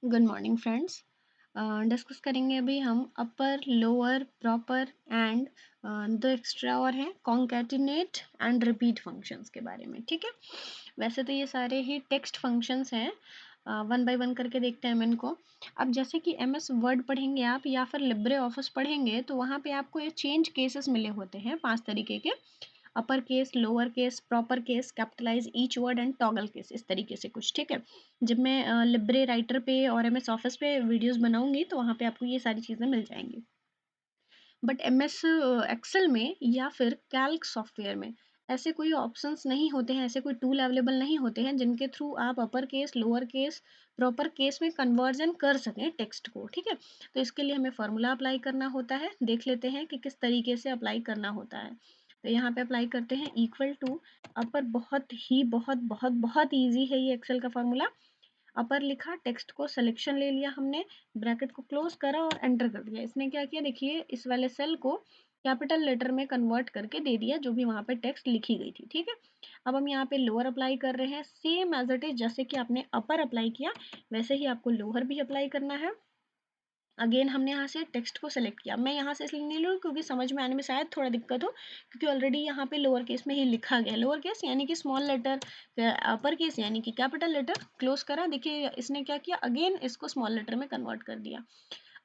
Good morning friends. Discuss करेंगे अभी हम अपर लोअर प्रॉपर एंड दो एक्स्ट्रा और हैं कॉन्कैटिनेट एंड रिपीट फंक्शंस के बारे में। ठीक है, वैसे तो ये सारे ही टेक्स्ट फंक्शंस हैं। वन बाय वन करके देखते हैं हम इनको। अब जैसे कि एमएस वर्ड पढ़ेंगे आप या फिर लिब्रे ऑफिस पढ़ेंगे तो वहाँ पे आपको ये चेंज केसेस मिले होते हैं 5 तरीके के। Upper case, lower case, proper case, capitalize each word and toggle case, इस तरीके से कुछ। ठीक है, जब मैं लिब्रे राइटर पे और एमएस ऑफिस पे वीडियोस बनाऊंगी तो वहाँ पे आपको ये सारी चीज़ें मिल जाएंगी। बट एमएस एक्सेल में या फिर कैल्क सॉफ्टवेयर में ऐसे कोई ऑप्शंस नहीं होते हैं, ऐसे कोई टूल अवेलेबल नहीं होते हैं जिनके थ्रू आप अपर case, lower case, proper case में कन्वर्जन कर सकें टेक्स्ट को। ठीक है, तो इसके लिए हमें फॉर्मूला अप्लाई करना होता है। देख लेते हैं कि किस तरीके से अप्लाई करना होता है। तो यहाँ पे अप्लाई करते हैं इक्वल टू अपर। बहुत ही बहुत बहुत बहुत ईजी है ये एक्सेल का फॉर्मूला। अपर लिखा, टेक्स्ट को सिलेक्शन ले लिया हमने, ब्रैकेट को क्लोज करा और एंटर कर दिया। इसने क्या किया, देखिए इस वाले सेल को कैपिटल लेटर में कन्वर्ट करके दे दिया जो भी वहाँ पे टेक्स्ट लिखी गई थी। ठीक है, अब हम यहाँ पे लोअर अप्लाई कर रहे हैं। सेम एज इट इज जैसे कि आपने अपर अप्लाई किया वैसे ही आपको लोअर भी अप्लाई करना है। अगेन हमने यहाँ से टेक्स्ट को सेलेक्ट किया। मैं यहाँ से इसलिए नहीं लूँ क्योंकि समझ में आने में शायद थोड़ा दिक्कत हो, क्योंकि ऑलरेडी यहाँ पे लोअर केस में ही लिखा गया। लोअर केस यानी कि स्मॉल लेटर, अपर केस यानी कि कैपिटल लेटर, क्लोज करा। देखिए इसने क्या किया, अगेन इसको स्मॉल लेटर में कन्वर्ट कर दिया।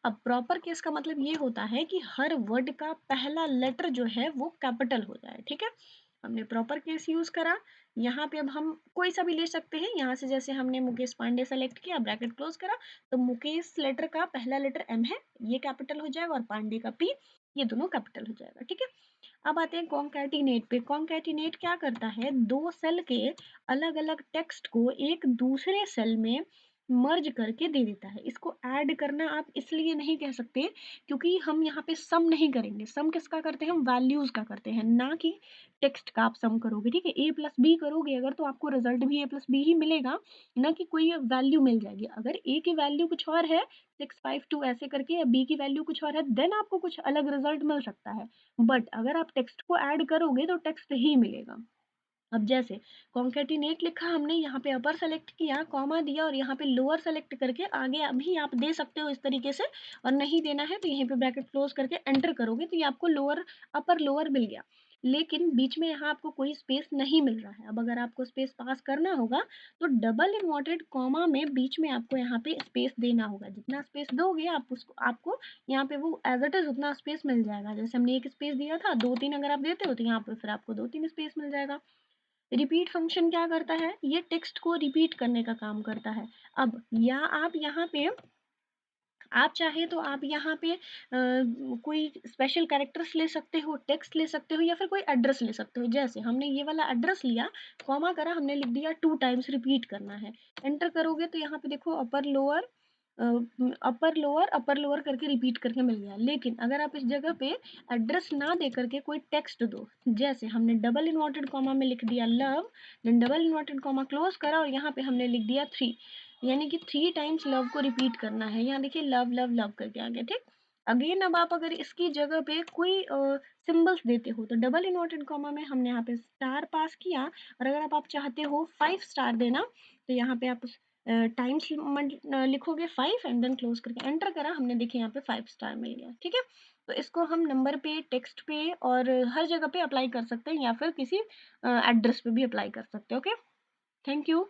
अब प्रॉपर केस का मतलब ये होता है कि हर वर्ड का पहला लेटर जो है वो कैपिटल हो जाए। ठीक है, हमने प्रॉपर केस यूज करा। यहाँ पे अब हम कोई सा भी ले सकते हैं। यहाँ से जैसे हमने मुकेश पांडे सेलेक्ट किया, ब्रैकेट क्लोज करा, तो मुकेश लेटर का पहला लेटर एम है, ये कैपिटल हो जाएगा, और पांडे का पी, ये दोनों कैपिटल हो जाएगा। ठीक है, अब आते हैं कॉन्कैटिनेट पे। कॉन्कैटिनेट क्या करता है, दो सेल के अलग अलग टेक्स्ट को एक दूसरे सेल में मर्ज करके दे देता है। इसको ऐड करना आप इसलिए नहीं कह सकते क्योंकि हम यहाँ पे सम नहीं करेंगे। सम किसका करते हैं, हम वैल्यूज का करते हैं, ना कि टेक्स्ट का आप सम करोगे। ठीक है, ए प्लस बी करोगे अगर तो आपको रिजल्ट भी ए प्लस बी ही मिलेगा, ना कि कोई वैल्यू मिल जाएगी। अगर ए की वैल्यू कुछ और है 652 ऐसे करके, या बी की वैल्यू कुछ और है, देन आपको कुछ अलग रिजल्ट मिल सकता है। बट अगर आप टेक्स्ट को ऐड करोगे तो टेक्स्ट ही मिलेगा। अब जैसे कॉन्केटिनेट लिखा हमने, यहाँ पे अपर सेलेक्ट किया, कॉमा दिया, और यहाँ पे लोअर सेलेक्ट करके आगे अभी आप दे सकते हो इस तरीके से, और नहीं देना है तो यहीं पे ब्रैकेट क्लोज करके एंटर करोगे तो ये आपको लोअर अपर लोअर मिल गया। लेकिन बीच में यहाँ आपको कोई स्पेस नहीं मिल रहा है। अब अगर आपको स्पेस पास करना होगा तो डबल इन्वर्टेड कॉमा में बीच में आपको यहाँ पे स्पेस देना होगा। जितना स्पेस दोगे आप उसको, आपको यहाँ पे वो एज इट इज उतना स्पेस मिल जाएगा। जैसे हमने एक स्पेस दिया था, 2 3 अगर आप देते हो तो यहाँ पे फिर आपको 2 3 स्पेस मिल जाएगा। रिपीट फंक्शन क्या करता है, ये टेक्स्ट को रिपीट करने का काम करता है। अब या आप यहाँ पे, आप चाहे तो आप यहाँ पे कोई स्पेशल कैरेक्टर्स ले सकते हो, टेक्स्ट ले सकते हो, या फिर कोई एड्रेस ले सकते हो। जैसे हमने ये वाला एड्रेस लिया, कॉमा करा, हमने लिख दिया 2 टाइम्स रिपीट करना है, एंटर करोगे तो यहाँ पे देखो upper lower upper lower upper lower करके रिपीट करके मिल गया। लेकिन अगर आप इस जगह पे एड्रेस ना दे करके कोई टेक्स्ट दो, जैसे हमने डबल इन्वर्टेड कॉमा में लिख दिया love, then double inverted comma close करा, और यहाँ पे हमने लिख दिया 3, यानी कि 3 टाइम्स लव को रिपीट करना है। यहाँ देखिए लव लव लव करके आ गया। ठीक, अगेन अब आप अगर इसकी जगह पे कोई सिंबल्स देते हो तो डबल इन्वर्टेड कॉमा में हमने यहाँ पे स्टार पास किया, और अगर आप चाहते हो 5 स्टार देना तो यहाँ पे आप टाइम्स लिखोगे 5 एंड देन क्लोज करके एंटर करा, हमने देखिए यहाँ पे 5 स्टार मिल गया। ठीक है, तो इसको हम नंबर पे, टेक्स्ट पे और हर जगह पे अप्लाई कर सकते हैं, या फिर किसी एड्रेस पे भी अप्लाई कर सकते हैं। Okay, thank you.